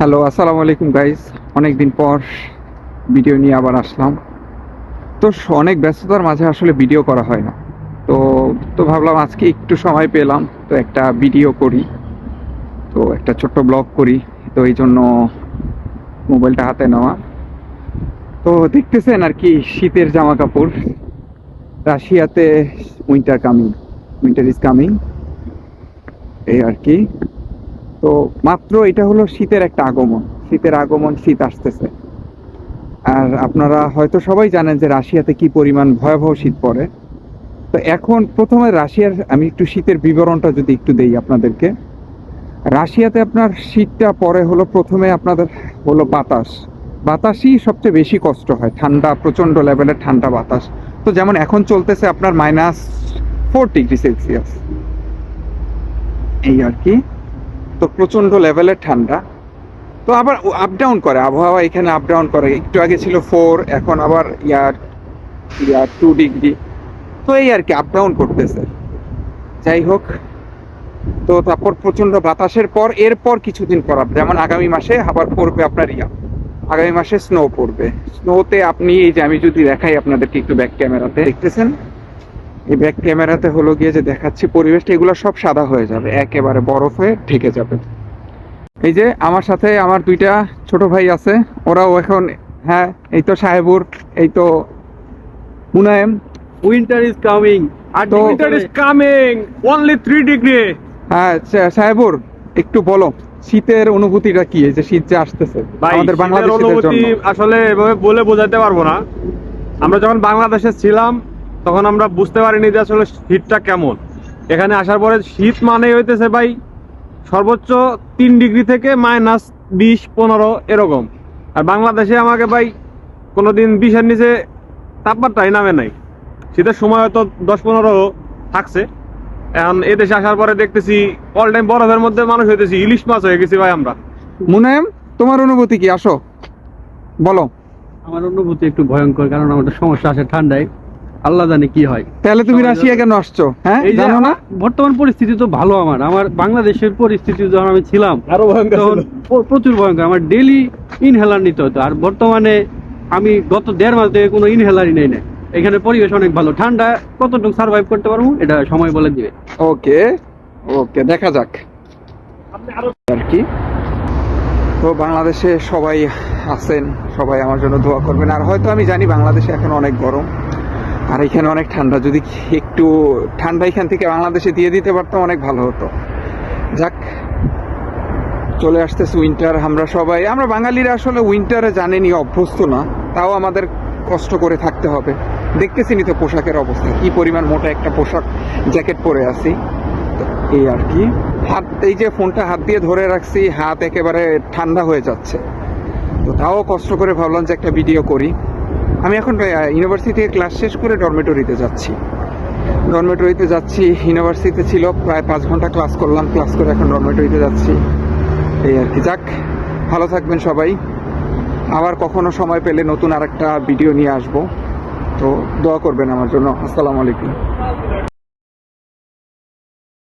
Hello, আসসালামু আলাইকুম guys. অনেকদিন পর ভিডিও নিয়ে আবার আসলাম। তো অনেক ব্যস্ততার মাঝে আসলে ভিডিও করা হয় না। তো তো ভাবলাম আজকে একটু সময় পেলাম, তো একটা ভিডিও করি, তো একটা ছোট্ট ব্লগ করি। তো এই জন্য মোবাইলটা হাতে নেওয়া। তো দেখতেছেন আর কি, শীতের জামা কাপড়। রাশিয়াতে winter coming, winter is coming, এই আর কি। তো মাত্র এটা হলো শীতের একটা আগমন, শীতের আগমন, শীত আসতেছে। আর আপনারা হয়তো সবাই জানেন যে রাশিয়াতে কি পরিমাণ ভয়াবহ শীত পড়ে। তো এখন প্রথমে রাশিয়ার আমি একটু শীতের বিবরণটা যদি একটু দেই আপনাদেরকে। রাশিয়াতে আপনার শীতটা পরে হলো প্রথমে আপনাদের হলো বাতাস, বাতাসই সবচেয়ে বেশি কষ্ট হয়, ঠান্ডা, প্রচণ্ড লেভেলের ঠান্ডা বাতাস। তো যেমন এখন চলতেছে আপনার -4 ডিগ্রি সেলসিয়াস, এই আর কি। তো প্রচণ্ড লেভেলের ঠান্ডা। তো আবার আপ ডাউন করে আবহাওয়া, এখানে আপ ডাউন করে, একটু আগে ছিল 4, এখন আবার ইয়ার ইয়ার 2 ডিগ্রি। তো এই আর কি, আপ ডাউন করতেছে। যাই হোক, তো তারপর প্রচন্ড বাতাসের পর এরপর কিছুদিন পর যেমন আগামী মাসে আবার পড়বে আপনার আগামী মাসে স্নো পড়বে। স্নোতে আপনি এই যে আমি যদি দেখাই আপনাদেরকে একটু ব্যাক ক্যামেরাতে, দেখতেছেন এই ব্যাক ক্যামেরাতে হলো গিয়ে যে দেখাচ্ছি পরিবেশটা, এগুলো সব সাদা হয়ে যাবে, একেবারে বরফ হয়ে ঢেকে যাবে। এই যে আমার সাথে আমার দুইটা ছোট ভাই আছে, ওরাও এখন, হ্যাঁ এই তো সাহেবুর, এই তো Munayem. Winter is coming. And তো winter is coming. Only 3 degree. হ্যাঁ সাহেবুর, একটু বলো শীতের অনুভূতিটা কি, এই যে শীত যে আসতেছে আমাদের শীতের বাংলাদেশের অনুভূতি জন্য। আসলে এভাবে বলে বোঝাতে পারবো না। আমরা যখন বাংলাদেশে ছিলাম তখন আমরা বুঝতে পারিনি যে আসলে শীতটা কেমন। এখানে আসার পরে শীত মানে হইতেছে ভাই সর্বোচ্চ 3 ডিগ্রি থেকে -20-15 এরকম। আর বাংলাদেশে আমাকে ভাই কোনোদিন 20-এর নিচে তাপমাত্রাই নামে নাই। শীতের সময় হয়তো 10-15 থাকছে। এখন এদেশে আসার পরে দেখতেছি অল টাইম বরফের মধ্যে মানুষ হইতেছি, ইলিশ মাছ হয়ে গেছি ভাই আমরা। মুনায়েম, তোমার অনুভূতি কি, আসো বলো। আমার অনুভূতি একটু ভয়ঙ্কর, কারণ আমাদের সমস্যা আছে ঠান্ডায়, আল্লাহ জানে কি হয়। তাহলে তুমি সবাই রাশিয়া কেন আসছো? হ্যাঁ, এই যে জানো না? বর্তমান পরিস্থিতি তো ভালো, আমার বাংলাদেশের পরিস্থিতি যখন আমি ছিলাম আরো ভয়ঙ্কর তখন প্রচুর ভয়ঙ্কর, আমার ডেইলি ইনহেলার নিতে হতো। আর বর্তমানে আমি গত 1.5 মাস থেকে কোনো ইনহেলারই নেই না। এখানে পরিবেশ অনেক ভালো, ঠান্ডা কতটুকু সার্ভাইভ করতে পারবো এটা সময় বলে দিবে। ওকে ওকে, দেখা যাক আর কি। তো বাংলাদেশে সবাই আছেন, সবাই আমার জন্য দোয়া করবেন। আর হয়তো আমি জানি বাংলাদেশে এখন অনেক গরম আর এখানে অনেক ঠান্ডা, যদি একটু ঠান্ডা এখান থেকে বাংলাদেশে দিয়ে দিতে পারতাম অনেক ভালো হতো। যাক, চলে আসতেছে উইন্টার। আমরা বাঙালিরা আসলে উইন্টারে জানেনি, অভ্যস্ত না, তাও আমাদের কষ্ট করে থাকতে হবে। দেখতেছি নি তো পোশাকের অবস্থা, কি পরিমাণ মোটা একটা পোশাক, জ্যাকেট পরে আছি। তো এই আর কি, এই যে ফোনটা হাত দিয়ে ধরে রাখছি, হাত একেবারে ঠান্ডা হয়ে যাচ্ছে। তো তাও কষ্ট করে ভাবলাম যে একটা ভিডিও করি। আমি এখন ইউনিভার্সিটি থেকে ক্লাস শেষ করে ডরমেটরিতে যাচ্ছি। ইউনিভার্সিটিতে ছিল প্রায় 5 ঘন্টা ক্লাস করলাম, ক্লাস করে এখন ডরমেটরিতে যাচ্ছি, এই আর কি। যাক, ভালো থাকবেন সবাই। আবার কখনো সময় পেলে নতুন আরেকটা ভিডিও নিয়ে আসবো। তো দোয়া করবেন আমার জন্য। আসসালামু আলাইকুম।